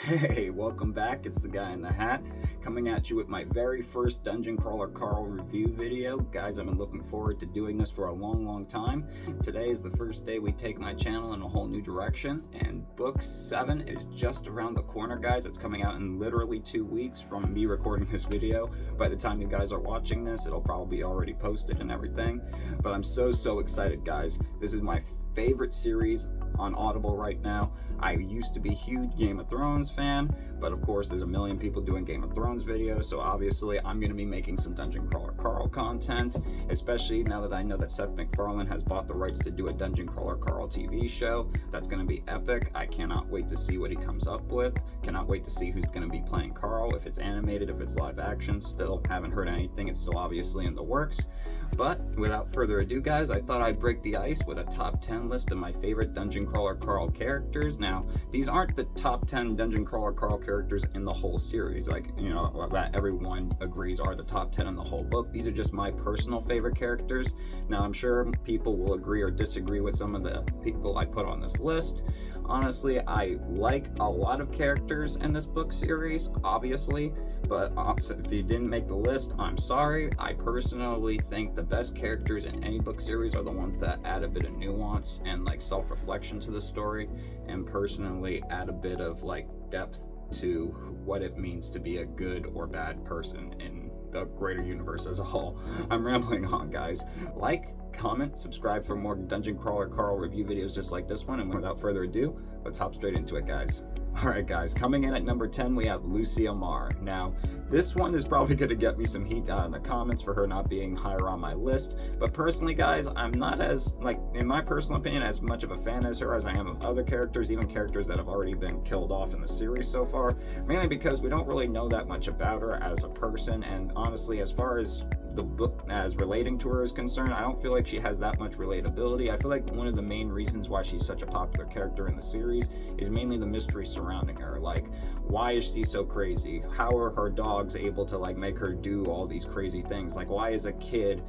Hey, welcome back. It's the guy in the hat coming at you with my very first Dungeon Crawler Carl review video. Guys, I've been looking forward to doing this for a long time. Today is the first day we take my channel in a whole new direction, and book 7 is just around the corner, guys. It's coming out in literally 2 weeks from me recording this video. By the time you guys are watching this, it'll probably be already posted and everything. But I'm so excited, guys. This is my favorite series on Audible right now. I used to be a huge Game of Thrones fan, but of course there's a million people doing Game of Thrones videos, so obviously I'm going to be making some Dungeon Crawler Carl content, especially now that I know that Seth MacFarlane has bought the rights to do a Dungeon Crawler Carl TV show. That's going to be epic. I cannot wait to see what he comes up with. Cannot wait to see who's going to be playing Carl, if it's animated, if it's live action. Still haven't heard anything. It's still obviously in the works. But without further ado, guys, I thought I'd break the ice with a top 10 list of my favorite Dungeon Crawler Carl characters. Now, these aren't the top 10 Dungeon Crawler Carl characters in the whole series, like, you know, that everyone agrees are the top 10 in the whole book. These are just my personal favorite characters. Now, I'm sure people will agree or disagree with some of the people I put on this list. Honestly, I like a lot of characters in this book series, obviously, but if you didn't make the list, I'm sorry. I personally think the best characters in any book series are the ones that add a bit of nuance and like self-reflection to the story, and personally add a bit of like depth to what it means to be a good or bad person in the greater universe as a whole. I'm rambling on, guys. Like, comment, subscribe for more Dungeon Crawler Carl review videos just like this one, and without further ado, let's hop straight into it, guys. Alright, guys, coming in at number 10, we have Lucia Mar. Now, this one is probably going to get me some heat in the comments for her not being higher on my list, but personally, guys, I'm not as, like, in my personal opinion, as much of a fan as her as I am of other characters, even characters that have already been killed off in the series so far, mainly because we don't really know that much about her as a person, and honestly, as far as the book as relating to her is concerned, I don't feel like she has that much relatability. I feel like one of the main reasons why she's such a popular character in the series is mainly the mystery surrounding her. Like, why is she so crazy? How are her dogs able to like make her do all these crazy things? Like, why is a kid,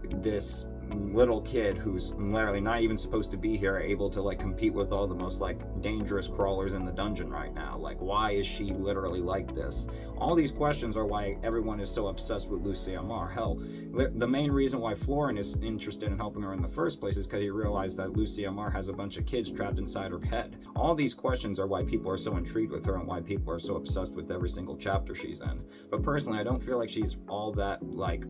this little kid who's literally not even supposed to be here, able to like compete with all the most like dangerous crawlers in the dungeon right now? Like, why is she literally like this? All these questions are why everyone is so obsessed with Lucia Mar. Hell, the main reason why Floren is interested in helping her in the first place is because he realized that Lucia Mar has a bunch of kids trapped inside her head. All these questions are why people are so intrigued with her and why people are so obsessed with every single chapter she's in. But personally, I don't feel like she's all that like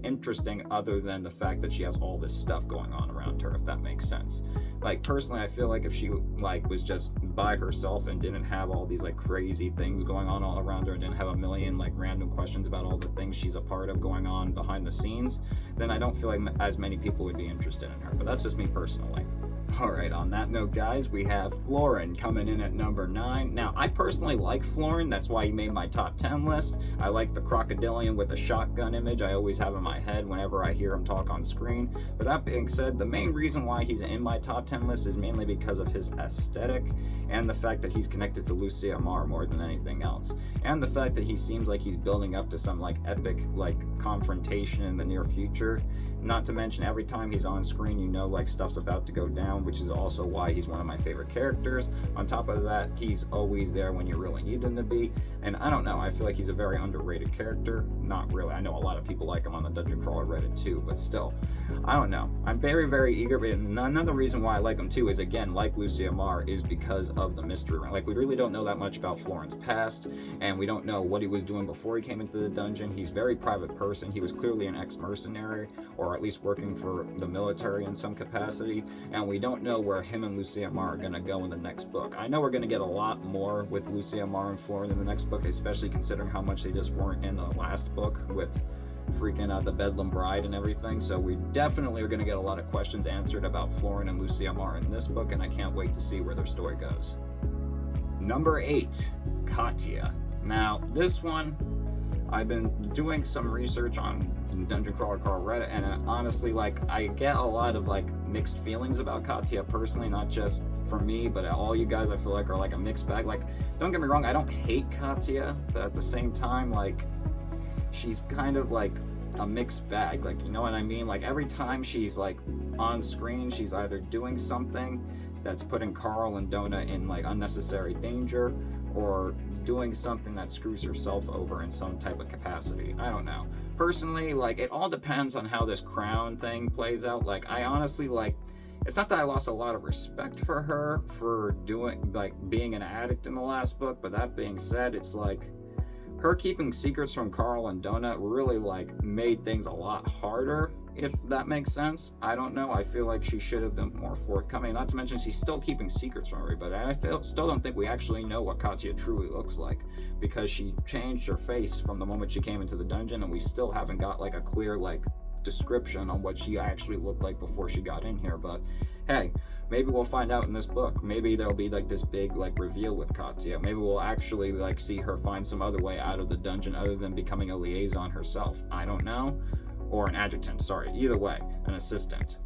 interesting, other than the fact that she has all this stuff going on around her, if that makes sense. Like, personally, I feel like if she like was just by herself and didn't have all these like crazy things going on all around her, and didn't have a million like random questions about all the things she's a part of going on behind the scenes, then I don't feel like as many people would be interested in her. But that's just me personally. Alright, on that note, guys, we have Floren coming in at number 9. Now, I personally like Floren. That's why he made my top 10 list. I like the crocodilian with the shotgun image I always have in my head whenever I hear him talk on screen. But that being said, the main reason why he's in my top 10 list is mainly because of his aesthetic and the fact that he's connected to Lucia Mar more than anything else. And the fact that he seems like he's building up to some like epic like confrontation in the near future. Not to mention, every time he's on screen, you know like stuff's about to go down, which is also why he's one of my favorite characters. On top of that, he's always there when you really need him to be. And I don't know, I feel like he's a very underrated character. Not really. I know a lot of people like him on the Dungeon Crawler Reddit too, but still, I don't know. I'm very eager, but another reason why I like him too is, again, like Lucia Mar, is because of the mystery. Like, we really don't know that much about Floren's past, and we don't know what he was doing before he came into the dungeon. He's a very private person. He was clearly an ex-mercenary, or at least working for the military in some capacity, and we don't know where him and Lucia Mar are going to go in the next book. I know we're going to get a lot more with Lucia Mar and Floren in the next book, especially considering how much they just weren't in the last book with freaking the Bedlam Bride and everything. So we definitely are going to get a lot of questions answered about Floren and Lucia Mar in this book, and I can't wait to see where their story goes. Number 8, Katia. Now, this one, I've been doing some research on Dungeon Crawler Carl Reddit, and honestly, like, I get a lot of like mixed feelings about Katia personally, not just for me, but all you guys I feel like are like a mixed bag. Like, don't get me wrong, I don't hate Katia, but at the same time, like, she's kind of like a mixed bag, like, you know what I mean? Like, every time she's like on screen, she's either doing something that's putting Carl and Donna in like unnecessary danger, or doing something that screws herself over in some type of capacity. I don't know. Personally, like, it all depends on how this crown thing plays out. Like, I honestly, like, it's not that I lost a lot of respect for her for being an addict in the last book, but that being said, it's like her keeping secrets from Carl and Donut really like made things a lot harder, if that makes sense. I don't know. I feel like she should have been more forthcoming. Not to mention she's still keeping secrets from everybody. I still don't think we actually know what Katia truly looks like, because she changed her face from the moment she came into the dungeon, and we still haven't got like a clear like description on what she actually looked like before she got in here. But hey, maybe we'll find out in this book. Maybe there'll be like this big like reveal with Katia. Maybe we'll actually like see her find some other way out of the dungeon other than becoming a liaison herself. I don't know. Or an adjutant, sorry. Either way, an assistant.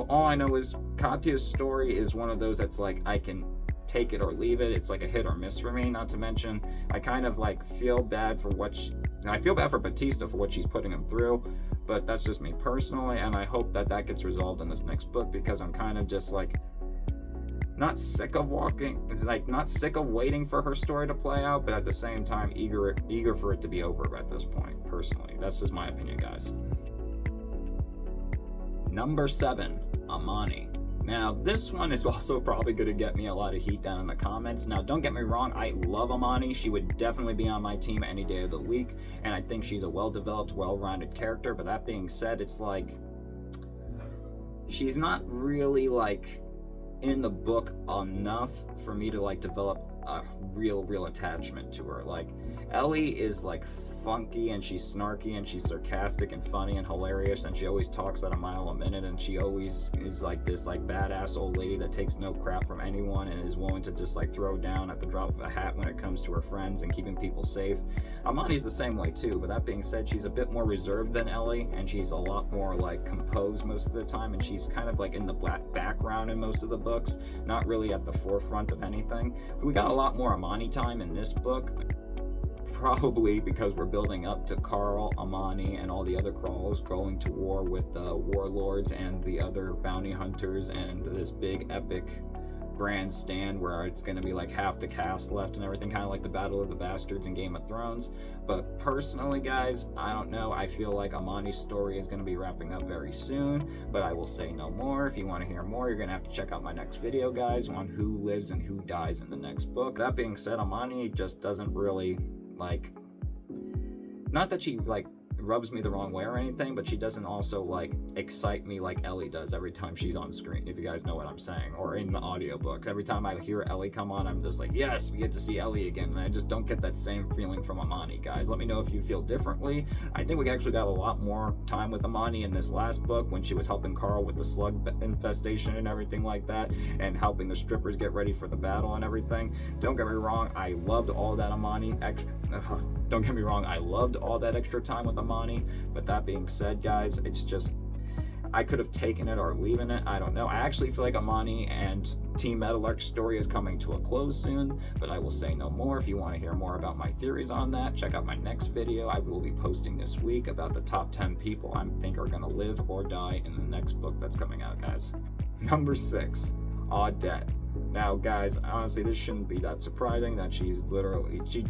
All I know is Katia's story is one of those that's like, I can take it or leave it. It's like a hit or miss for me. Not to mention, I kind of like feel bad for I feel bad for Batista for what she's putting him through, but that's just me personally, and I hope that that gets resolved in this next book, because I'm kind of just like not sick of waiting for her story to play out, but at the same time eager for it to be over at this point. Personally, that's just my opinion, guys. Number 7, Amani. Now, this one is also probably going to get me a lot of heat down in the comments. Now, don't get me wrong, I love Amani. She would definitely be on my team any day of the week, and I think she's a well-developed, well-rounded character. But that being said, it's like, she's not really like in the book enough for me to like develop a real attachment to her. Like, Ellie is like funky, and she's snarky, and she's sarcastic and funny and hilarious, and she always talks at a mile a minute, and she always is like this like badass old lady that takes no crap from anyone and is willing to just like throw down at the drop of a hat when it comes to her friends and keeping people safe. Amani's the same way too, but that being said, she's a bit more reserved than Ellie, and she's a lot more like composed most of the time, and she's kind of like in the background in most of the books, not really at the forefront of anything. We got a lot more Amani time in this book, probably because we're building up to Carl, Amani, and all the other Crawls going to war with the warlords and the other bounty hunters, and this big epic grand stand where it's going to be like half the cast left and everything, kind of like the Battle of the Bastards in Game of Thrones. But personally, guys, I don't know. I feel like Amani's story is going to be wrapping up very soon, but I will say no more. If you want to hear more, you're going to have to check out my next video, guys, on who lives and who dies in the next book. That being said, Amani just doesn't really like, not that she like rubs me the wrong way or anything, but she doesn't also like excite me like Ellie does every time she's on screen, if you guys know what I'm saying, or in the audiobook. Every time I hear Ellie come on, I'm just like, yes, we get to see Ellie again, and I just don't get that same feeling from Amani, guys. Let me know if you feel differently. I think we actually got a lot more time with Amani in this last book when she was helping Carl with the slug infestation and everything like that, and helping the strippers get ready for the battle and everything. Don't get me wrong, I loved all that Amani don't get me wrong, I loved all that extra time with Amani, but that being said, guys, it's just, I could have taken it or leaving it. I don't know. I actually feel like Amani and Team Metalark's story is coming to a close soon, but I will say no more. If you want to hear more about my theories on that, check out my next video. I will be posting this week about the top 10 people I think are going to live or die in the next book that's coming out, guys. Number 6, Odette. Now, guys, honestly, this shouldn't be that surprising that she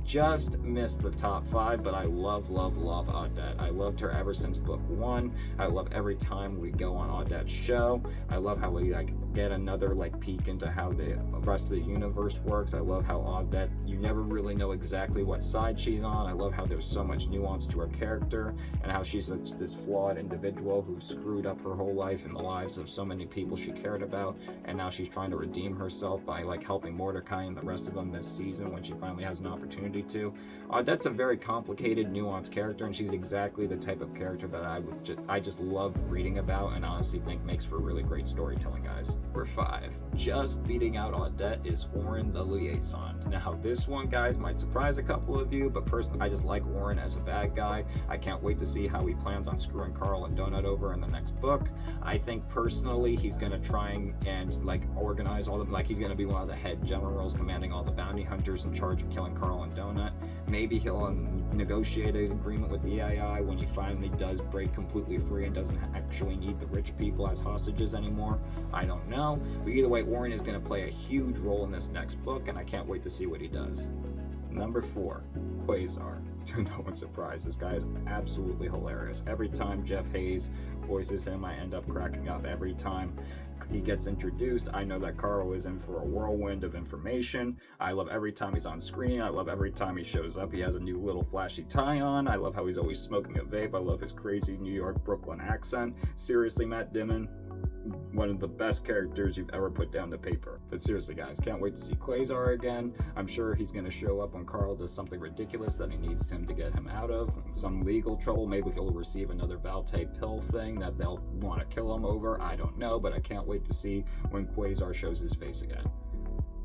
just missed the top 5, but I love Odette. I loved her ever since book 1. I love every time we go on Odette's show. I love how we like get another like peek into how the rest of the universe works. I love how Odette, you never really know exactly what side she's on. I love how there's so much nuance to her character, and how she's such this flawed individual who screwed up her whole life and the lives of so many people she cared about, and now she's trying to redeem herself by like helping Mordecai and the rest of them this season when she finally has an opportunity to. Odette's a very complicated, nuanced character, and she's exactly the type of character that I just love reading about, and honestly think makes for really great storytelling, guys. Number 5, just beating out Odette, is Oren the Liaison. Now, this one, guys, might surprise a couple of you, but personally, I just like Oren as a bad guy. I can't wait to see how he plans on screwing Carl and Donut over in the next book. I think personally he's gonna try and like organize all the, like he's gonna be one of the head generals commanding all the bounty hunters in charge of killing Carl and Donut. Maybe he'll negotiate an agreement with the AI when he finally does break completely free and doesn't actually need the rich people as hostages anymore. I don't know, but either way, Oren is going to play a huge role in this next book, and I can't wait to see what he does. Number 4, Quazar. To no one's surprise, this guy is absolutely hilarious. Every time Jeff Hayes voices him, I end up cracking up. Every time he gets introduced, I know that Carl is in for a whirlwind of information. I love every time he's on screen. I love every time he shows up. He has a new little flashy tie on. I love how he's always smoking a vape. I love his crazy New York, Brooklyn accent. Seriously, Matt Damon, one of the best characters you've ever put down to paper. But seriously, guys, can't wait to see Quazar again. I'm sure he's going to show up when Carl does something ridiculous that he needs him to get him out of. Some legal trouble. Maybe he'll receive another Valte pill thing that they'll want to kill him over. I don't know, but I can't wait to see when Quazar shows his face again.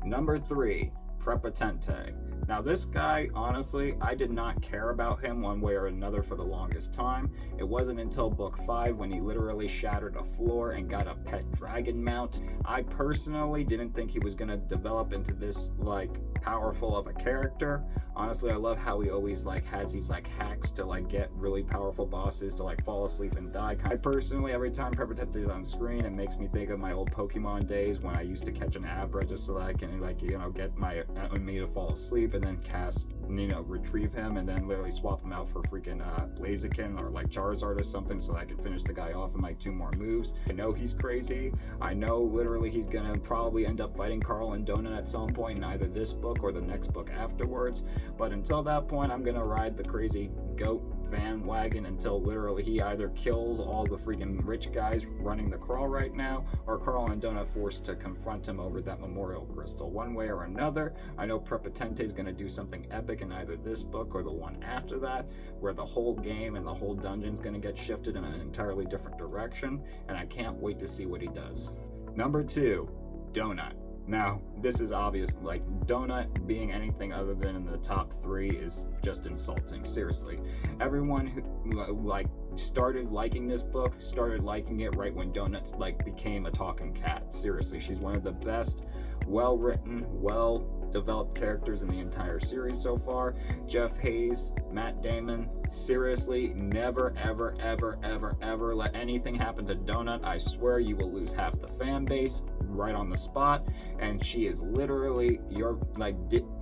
Number 3, Prepotente. Now this guy, honestly, I did not care about him one way or another for the longest time. It wasn't until book 5 when he literally shattered a floor and got a pet dragon mount. I personally didn't think he was going to develop into this like powerful of a character. Honestly, I love how he always like has these like hacks to like get really powerful bosses to like fall asleep and die. I personally, every time Prepotente is on screen, it makes me think of my old Pokemon days when I used to catch an Abra just so that I can like, you know, get my enemy to fall asleep and then cast, you know, retrieve him and then literally swap him out for freaking Blaziken or like Charizard or something so that I can finish the guy off in like 2 more moves. I know he's crazy. I know literally he's gonna probably end up fighting Carl and Donut at some point in either this book or the next book afterwards. But until that point, I'm gonna ride the crazy goat bandwagon until literally he either kills all the freaking rich guys running the crawl right now, or Carl and Donut forced to confront him over that memorial crystal. One way or another, I know Prepotente is going to do something epic in either this book or the one after that, where the whole game and the whole dungeon is going to get shifted in an entirely different direction, and I can't wait to see what he does. Number 2, Donut. Now, this is obvious, like, Donut being anything other than in the top 3 is just insulting, seriously. Everyone who, like, started liking this book, started liking it right when Donut, like, became a talking cat. Seriously, she's one of the best, well-written, well-developed characters in the entire series so far. Jeff Hayes, Matt Damon, seriously, never, ever, ever, ever, ever let anything happen to Donut. I swear you will lose half the fan base right on the spot, and she is literally your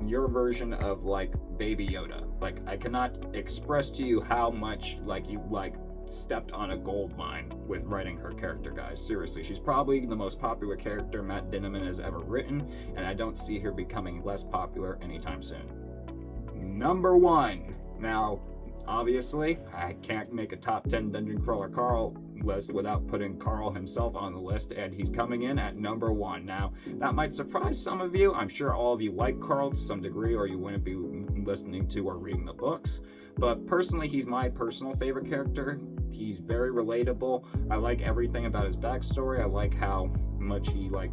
your version of like Baby Yoda. Like, I cannot express to you how much like you like stepped on a gold mine with writing her character, guys. Seriously, she's probably the most popular character Matt Damon has ever written, and I don't see her becoming less popular anytime soon. Number 1. Now, obviously, I can't make a top 10 Dungeon Crawler Carl list without putting Carl himself on the list, and he's coming in at number 1. Now, that might surprise some of you. I'm sure all of you like Carl to some degree, or you wouldn't be listening to or reading the books. But personally, he's my personal favorite character. He's very relatable. I like everything about his backstory. I like how much he like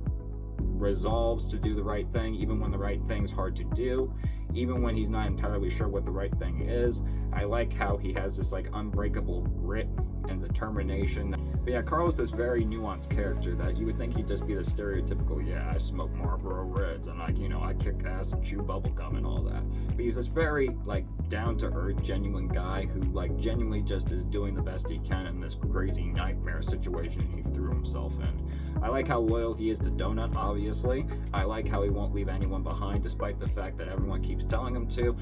resolves to do the right thing, even when the right thing's hard to do, even when he's not entirely sure what the right thing is. I like how he has this like unbreakable grit and determination. But yeah, Carl's this very nuanced character that you would think he'd just be the stereotypical, yeah, I smoke Marlboro Reds and like, you know, I kick ass and chew bubblegum and all that. But he's this very like down-to-earth, genuine guy who like genuinely just is doing the best he can in this crazy nightmare situation he threw himself in. I like how loyal he is to Donut, obviously. I like how he won't leave anyone behind despite the fact that everyone keeps telling him to.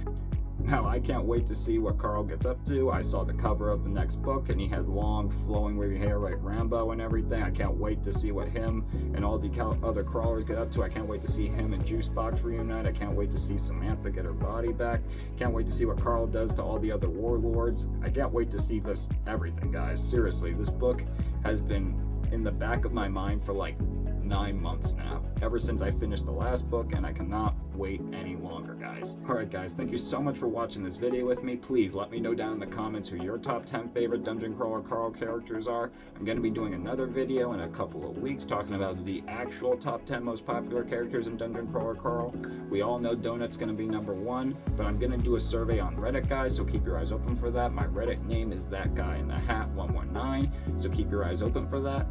Now, I can't wait to see what Carl gets up to. I saw the cover of the next book, and he has long, flowing wavy hair like Rambo and everything. I can't wait to see what him and all the other crawlers get up to. I can't wait to see him and Juicebox reunite. I can't wait to see Samantha get her body back. Can't wait to see what Carl does to all the other warlords. I can't wait to see this everything, guys. Seriously, this book has been in the back of my mind for like 9 months now, ever since I finished the last book, and I cannot wait any longer, guys. Alright guys, thank you so much for watching this video with me. Please let me know down in the comments who your top 10 favorite Dungeon Crawler Carl characters are. I'm going to be doing another video in a couple of weeks talking about the actual top 10 most popular characters in Dungeon Crawler Carl. We all know Donut's going to be number 1, but I'm going to do a survey on Reddit, guys, so keep your eyes open for that. My Reddit name is That Guy in the Hat 119, so keep your eyes open for that.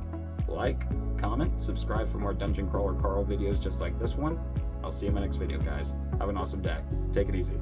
Like, comment, subscribe for more Dungeon Crawler Carl videos just like this one. I'll see you in my next video, guys. Have an awesome day. Take it easy.